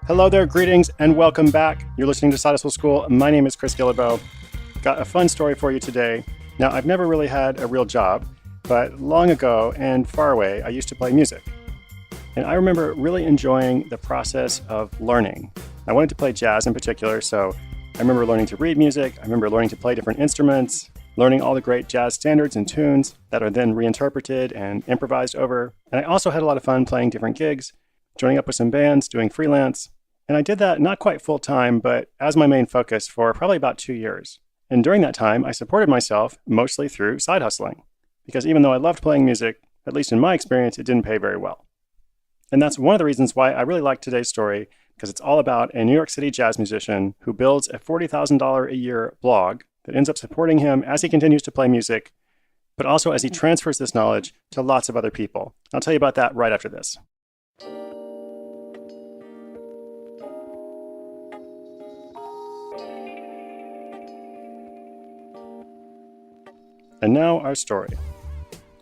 Hello there, greetings, and welcome back. You're listening to Side Hustle School. My name is Chris Gillibo. Got a fun story for you today. Now, I've never really had a real job, but long ago and far away, I used to play music. And I remember really enjoying the process of learning. I wanted to play jazz in particular, so I remember learning to read music. I remember learning to play different instruments, learning all the great jazz standards and tunes that are then reinterpreted and improvised over. And I also had a lot of fun playing different gigs, joining up with some bands, doing freelance. And I did that not quite full time, but as my main focus for probably about 2 years. And during that time, I supported myself mostly through side hustling, because even though I loved playing music, at least in my experience, it didn't pay very well. And that's one of the reasons why I really like today's story, because it's all about a New York City jazz musician who builds a $40,000 a year blog that ends up supporting him as he continues to play music, but also as he transfers this knowledge to lots of other people. I'll tell you about that right after this. And now our story.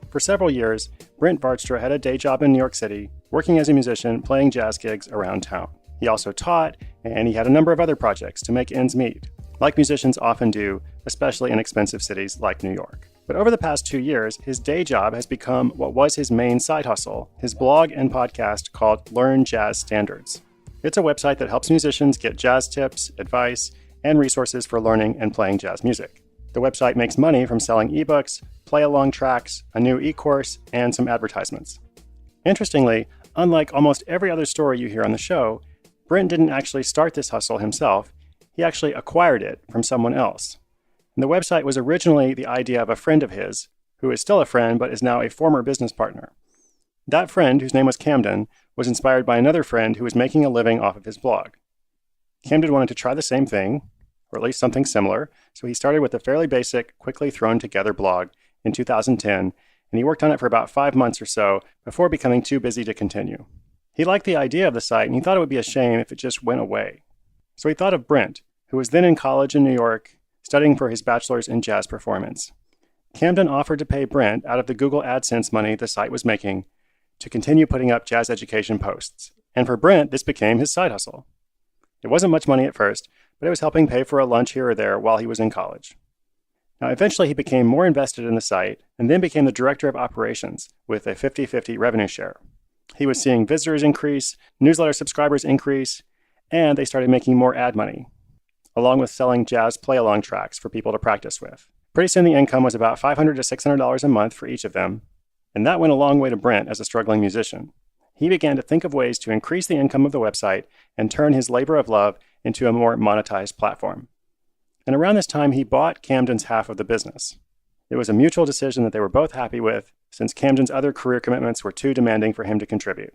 For several years, Brent Vardstra had a day job in New York City, working as a musician, playing jazz gigs around town. He also taught, and he had a number of other projects to make ends meet, like musicians often do, especially in expensive cities like New York. But over the past 2 years, his day job has become what was his main side hustle, his blog and podcast called Learn Jazz Standards. It's a website that helps musicians get jazz tips, advice, and resources for learning and playing jazz music. The website makes money from selling ebooks, play-along tracks, a new eCourse, and some advertisements. Interestingly, unlike almost every other story you hear on the show, Brent didn't actually start this hustle himself. He actually acquired it from someone else. And the website was originally the idea of a friend of his, who is still a friend but is now a former business partner. That friend, whose name was Camden, was inspired by another friend who was making a living off of his blog. Camden wanted to try the same thing, or at least something similar, so he started with a fairly basic, quickly thrown together blog in 2010, and he worked on it for about 5 months or so before becoming too busy to continue. He liked the idea of the site, and he thought it would be a shame if it just went away. So he thought of Brent, who was then in college in New York, studying for his bachelor's in jazz performance. Camden offered to pay Brent out of the Google AdSense money the site was making to continue putting up jazz education posts. And for Brent, this became his side hustle. It wasn't much money at first, but it was helping pay for a lunch here or there while he was in college. Now, eventually he became more invested in the site and then became the director of operations with a 50-50 revenue share. He was seeing visitors increase, newsletter subscribers increase, and they started making more ad money, along with selling jazz play-along tracks for people to practice with. Pretty soon the income was about $500 to $600 a month for each of them, and that went a long way to Brent as a struggling musician. He began to think of ways to increase the income of the website and turn his labor of love into a more monetized platform. And around this time, he bought Camden's half of the business. It was a mutual decision that they were both happy with, since Camden's other career commitments were too demanding for him to contribute.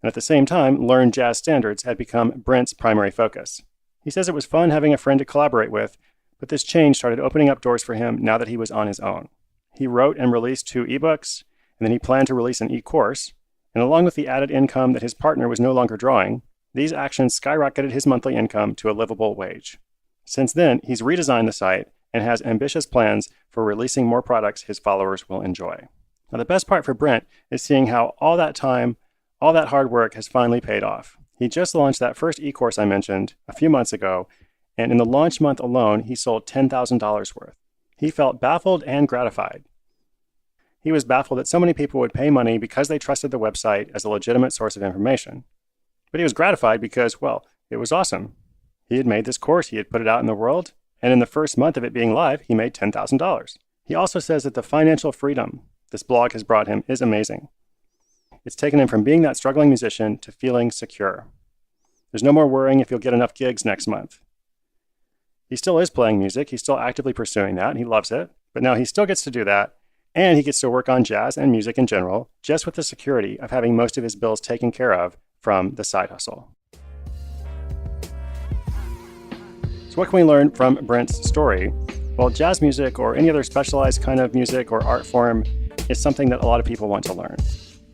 And at the same time, Learn Jazz Standards had become Brent's primary focus. He says it was fun having a friend to collaborate with, but this change started opening up doors for him now that he was on his own. He wrote and released 2 ebooks, and then he planned to release an eCourse, and along with the added income that his partner was no longer drawing, these actions skyrocketed his monthly income to a livable wage. Since then, he's redesigned the site and has ambitious plans for releasing more products his followers will enjoy. Now, the best part for Brent is seeing how all that time, all that hard work has finally paid off. He just launched that first eCourse I mentioned a few months ago, and in the launch month alone, he sold $10,000 worth. He felt baffled and gratified. He was baffled that so many people would pay money because they trusted the website as a legitimate source of information. But he was gratified because, well, it was awesome. He had made this course, he had put it out in the world, and in the first month of it being live, he made $10,000. He also says that the financial freedom this blog has brought him is amazing. It's taken him from being that struggling musician to feeling secure. There's no more worrying if he'll get enough gigs next month. He still is playing music, he's still actively pursuing that, and he loves it, but now he still gets to do that, and he gets to work on jazz and music in general, just with the security of having most of his bills taken care of from the side hustle. So what can we learn from Brent's story? Well, jazz music or any other specialized kind of music or art form is something that a lot of people want to learn.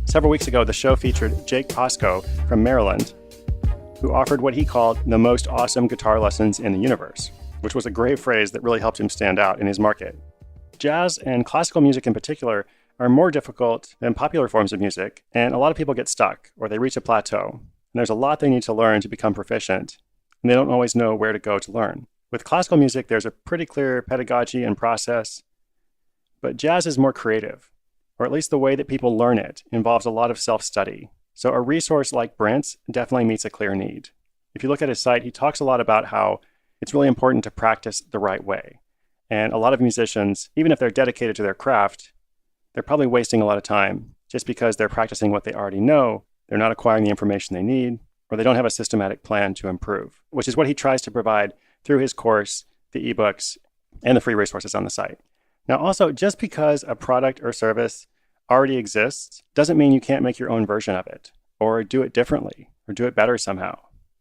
Several weeks ago, the show featured Jake Posco from Maryland, who offered what he called the most awesome guitar lessons in the universe, which was a great phrase that really helped him stand out in his market. Jazz and classical music in particular are more difficult than popular forms of music, and a lot of people get stuck or they reach a plateau. and there's a lot they need to learn to become proficient, and they don't always know where to go to learn. With classical music, there's a pretty clear pedagogy and process, but jazz is more creative, or at least the way that people learn it involves a lot of self-study. So a resource like Brent's definitely meets a clear need. If you look at his site, he talks a lot about how it's really important to practice the right way. And a lot of musicians, even if they're dedicated to their craft, they're probably wasting a lot of time just because they're practicing what they already know, they're not acquiring the information they need, or they don't have a systematic plan to improve, which is what he tries to provide through his course, the ebooks, and the free resources on the site. Now also, just because a product or service already exists doesn't mean you can't make your own version of it, or do it differently, or do it better somehow,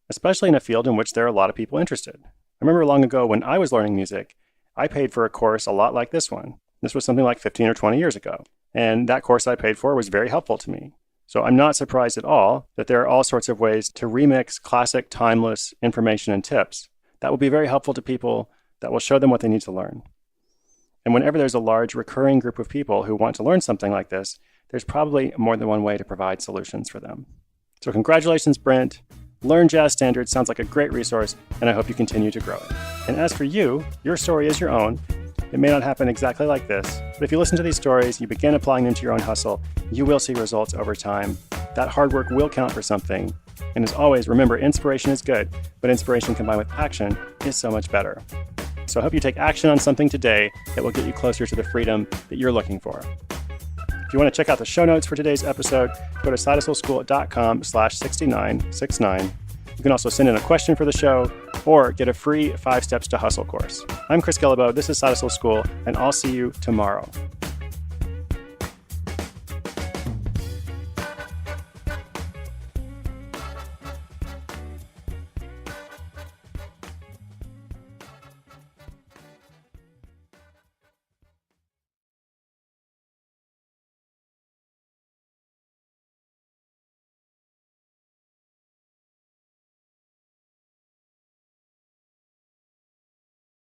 especially in a field in which there are a lot of people interested. I remember long ago when I was learning music, I paid for a course a lot like this one. This was something like 15 or 20 years ago, and that course I paid for was very helpful to me. So I'm not surprised at all that there are all sorts of ways to remix classic, timeless information and tips that will be very helpful to people, that will show them what they need to learn. And whenever there's a large recurring group of people who want to learn something like this, there's probably more than one way to provide solutions for them. So congratulations, Brent. Learn Jazz Standards sounds like a great resource, and I hope you continue to grow it. And as for you, your story is your own. It may not happen exactly like this, but if you listen to these stories, you begin applying them to your own hustle, you will see results over time. That hard work will count for something. And as always, remember, inspiration is good, but inspiration combined with action is so much better. So I hope you take action on something today that will get you closer to the freedom that you're looking for. If you want to check out the show notes for today's episode, go to sidehustleschool.com/6969. You can also send in a question for the show or get a free 5 Steps to Hustle course. I'm Chris Guillebeau, this is Side Hustle School, and I'll see you tomorrow.